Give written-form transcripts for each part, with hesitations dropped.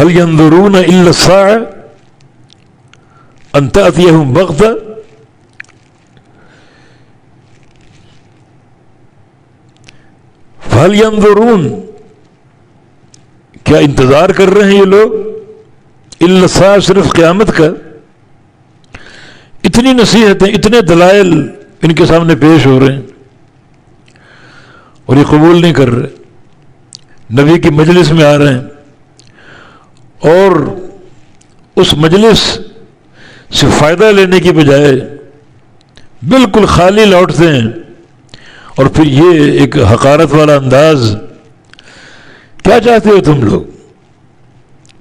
هل ينظرون إلا الساعة أن تأتيهم بغتة. فهل ينظرون، کیا انتظار کر رہے ہیں یہ لوگ، الا الساعة صرف قیامت کا. اتنی نصیحتیں، اتنے دلائل ان کے سامنے پیش ہو رہے ہیں اور یہ قبول نہیں کر رہے. نبی کی مجلس میں آ رہے ہیں اور اس مجلس سے فائدہ لینے کی بجائے بالکل خالی لوٹتے ہیں. اور پھر یہ ایک حقارت والا انداز، کیا چاہتے ہو تم لوگ،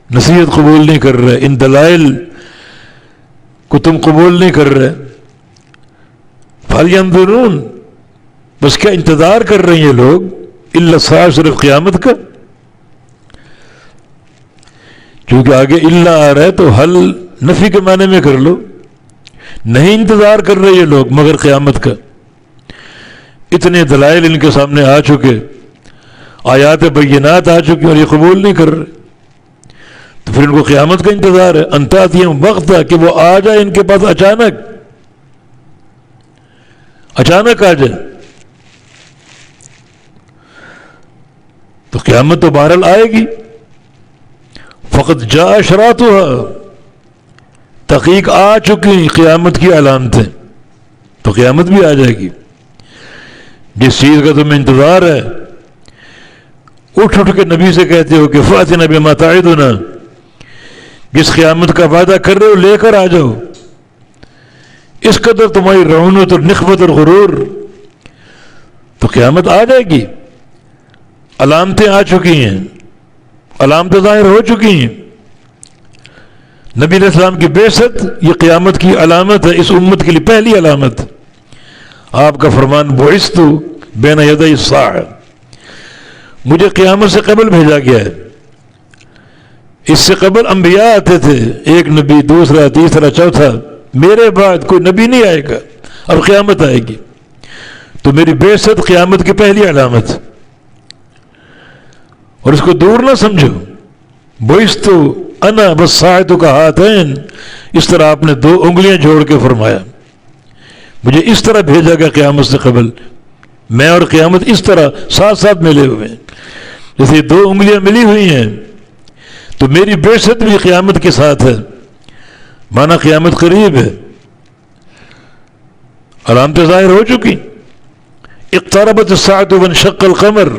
نصیحت قبول نہیں کر رہے، ان دلائل کو تم قبول نہیں کر رہے. فَهَلْ يَنظُرُونَ، بس کیا انتظار کر رہے ہیں یہ لوگ، الا الساعة صرف قیامت کا. کیونکہ آگے الا آ رہا ہے تو حل نفی کے معنی میں کر لو. نہیں انتظار کر رہے یہ لوگ مگر قیامت کا. اتنے دلائل ان کے سامنے آ چکے، آیات بینات آ چکی اور یہ قبول نہیں کر رہے. تو پھر ان کو قیامت کا انتظار ہے، ان تأتیہم بغتہ، کہ وہ آ جائے ان کے پاس اچانک آ جائے. تو قیامت تو بہرحال آئے گی. فقط جاء اشراطها، تحقیق آ چکی قیامت کی علامتیں، تو قیامت بھی آ جائے گی. جس چیز کا تمہیں انتظار ہے اٹھ کے نبی سے کہتے ہو کہ فاتنا بما تعدنا، جس قیامت کا وعدہ کر رہے ہو لے کر آ جاؤ. اس قدر تمہاری رعونت اور نخوت اور غرور، تو قیامت آ جائے گی. علامتیں آ چکی ہیں، علامتیں ظاہر ہو چکی ہیں. نبی علیہ السلام کی بعثت یہ قیامت کی علامت ہے، اس امت کے لیے پہلی علامت. آپ کا فرمان بعثت بین یدی الساعہ، مجھے قیامت سے قبل بھیجا گیا ہے. اس سے قبل انبیاء آتے تھے، ایک نبی، دوسرا، تیسرا، چوتھا. میرے بعد کوئی نبی نہیں آئے گا، اب قیامت آئے گی. تو میری بعثت قیامت کی پہلی علامت، اور اس کو دور نہ سمجھو. بعثت انا والساعۃ کہاتین، اس طرح آپ نے 2 انگلیاں جوڑ کے فرمایا. مجھے اس طرح بھیجا گیا قیامت سے قبل، میں اور قیامت اس طرح ساتھ ساتھ ملے ہوئے ہیں. جیسے 2 انگلیاں ملی ہوئی ہیں، تو میری بعثت بھی قیامت کے ساتھ ہے. مانا قیامت قریب ہے، علامتیں ظاہر ہو چکی. اقتربت الساعۃ وانشق القمر،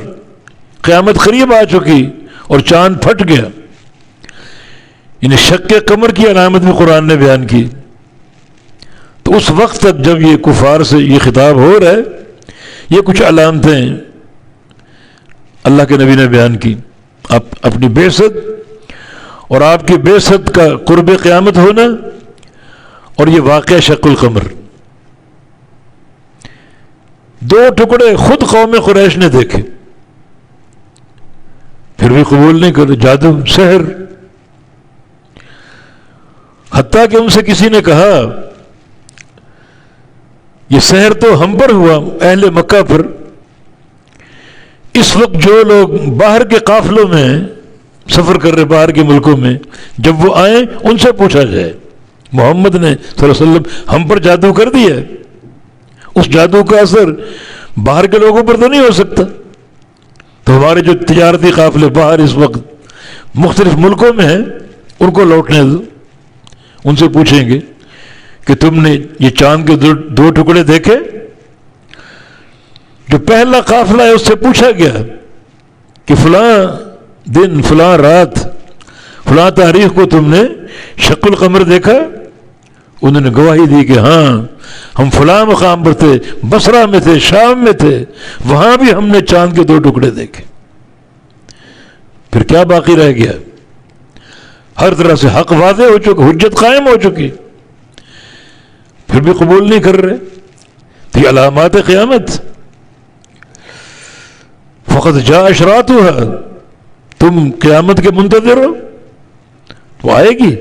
قیامت قریب آ چکی اور چاند پھٹ گیا. یعنی شق قمر کی علامت بھی قرآن نے بیان کی. تو اس وقت تک جب یہ کفار سے یہ خطاب ہو رہا ہے، یہ کچھ علامتیں اللہ کے نبی نے بیان کی. اپنی بعثت اور آپ کی بعثت کا قرب قیامت ہونا، اور یہ واقعہ شق القمر. 2 ٹکڑے خود قوم قریش نے دیکھے، پھر بھی قبول نہیں کرے. جادو، سحر. حتیٰ کہ ان سے کسی نے کہا یہ سحر تو ہم پر ہوا، اہل مکہ پر. اس وقت جو لوگ باہر کے قافلوں میں سفر کر رہے، باہر کے ملکوں میں، جب وہ آئیں ان سے پوچھا جائے محمد نے صلی اللہ علیہ وسلم ہم پر جادو کر دیا ہے. اس جادو کا اثر باہر کے لوگوں پر تو نہیں ہو سکتا. تو ہمارے جو تجارتی قافلے باہر اس وقت مختلف ملکوں میں ہیں، ان کو لوٹنے دو. ان سے پوچھیں گے کہ تم نے یہ چاند کے 2 ٹکڑے دیکھے؟ جو پہلا قافلہ ہے اس سے پوچھا گیا کہ فلاں دن، فلاں رات، فلاں تاریخ کو تم نے شق القمر دیکھا؟ انہوں نے گواہی دی کہ ہاں، ہم فلاں مقام پر تھے، بصرہ میں تھے، شام میں تھے، وہاں بھی ہم نے چاند کے 2 ٹکڑے دیکھے. پھر کیا باقی رہ گیا؟ ہر طرح سے حق واضح ہو چکا، حجت قائم ہو چکی، پھر بھی قبول نہیں کر رہے. تو یہ علامات قیامت. فقط جاء اشراطها، تم قیامت کے منتظر ہو، وہ آئے گی.